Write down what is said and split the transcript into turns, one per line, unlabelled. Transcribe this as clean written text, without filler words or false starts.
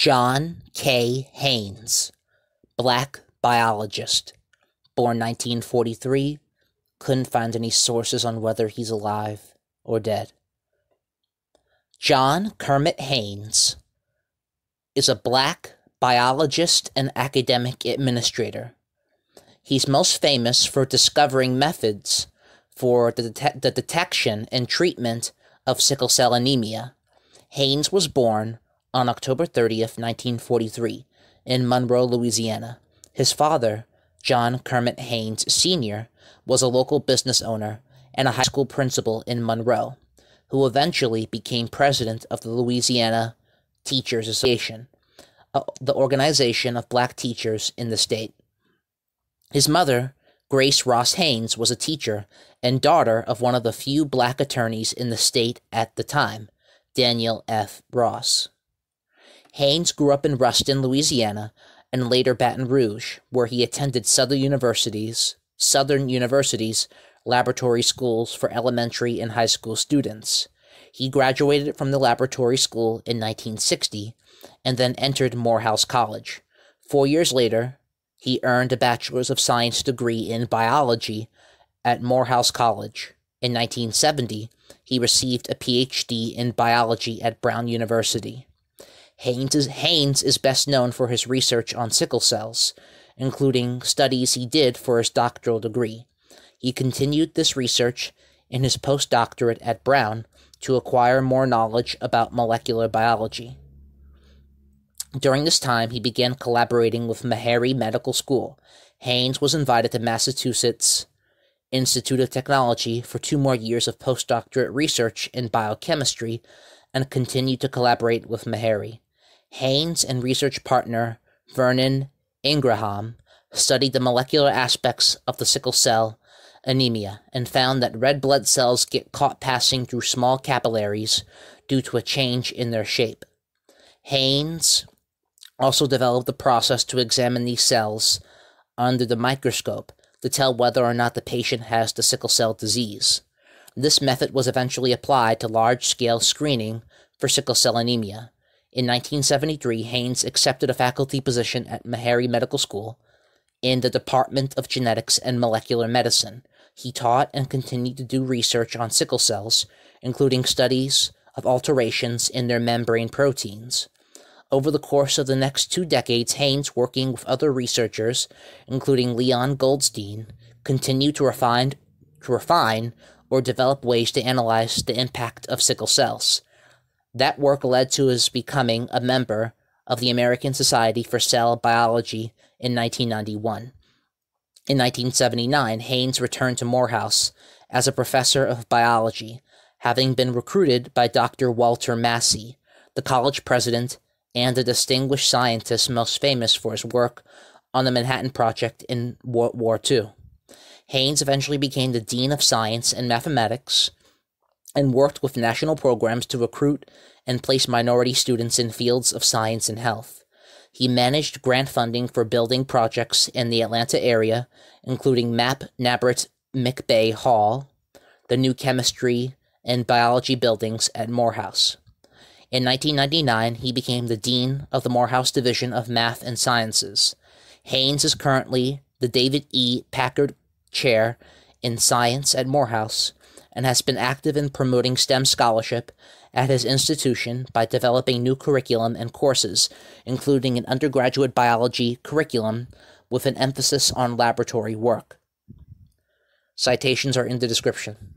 John K. Haynes, black biologist, born 1943, couldn't find any sources on whether he's alive or dead. John Kermit Haynes is a black biologist and academic administrator. He's most famous for discovering methods for the detection and treatment of sickle cell anemia. Haynes was born on October 30th, 1943, in Monroe, Louisiana. His father, John Kermit Haynes Sr., was a local business owner and a high school principal in Monroe, who eventually became president of the Louisiana Teachers Association, the organization of black teachers in the state. His mother, Grace Ross Haynes, was a teacher and daughter of one of the few black attorneys in the state at the time, Daniel F. Ross. Haynes grew up in Ruston, Louisiana, and later Baton Rouge, where he attended Southern University's laboratory schools for elementary and high school students. He graduated from the laboratory school in 1960 and then entered Morehouse College. 4 years later, he earned a Bachelor's of Science degree in biology at Morehouse College. In 1970, he received a PhD in biology at Brown University. Haynes is best known for his research on sickle cells, including studies he did for his doctoral degree. He continued this research in his postdoctorate at Brown to acquire more knowledge about molecular biology. During this time, he began collaborating with Meharry Medical School. Haynes was invited to Massachusetts Institute of Technology for 2 more years of postdoctorate research in biochemistry and continued to collaborate with Meharry. Haynes and research partner Vernon Ingraham studied the molecular aspects of the sickle cell anemia and found that red blood cells get caught passing through small capillaries due to a change in their shape. Haynes also developed the process to examine these cells under the microscope to tell whether or not the patient has the sickle cell disease. This method was eventually applied to large-scale screening for sickle cell anemia. In 1973, Haynes accepted a faculty position at Meharry Medical School in the Department of Genetics and Molecular Medicine. He taught and continued to do research on sickle cells, including studies of alterations in their membrane proteins. Over the course of the next 2 decades, Haynes, working with other researchers, including Leon Goldstein, continued to refine or develop ways to analyze the impact of sickle cells. That work led to his becoming a member of the American Society for Cell Biology in 1991. In 1979, Haynes returned to Morehouse as a professor of biology, having been recruited by Dr. Walter Massey, the college president and a distinguished scientist most famous for his work on the Manhattan Project in World War II. Haynes eventually became the Dean of Science and Mathematics and worked with national programs to recruit and place minority students in fields of science and health. He managed grant funding for building projects in the Atlanta area, including MAP Nabrit McBay Hall, the new chemistry and biology buildings at Morehouse. In 1999, he became the Dean of the Morehouse Division of Math and Sciences. Haynes is currently the David E. Packard Chair in Science at Morehouse and has been active in promoting STEM scholarship at his institution by developing new curriculum and courses, including an undergraduate biology curriculum with an emphasis on laboratory work. Citations are in the description.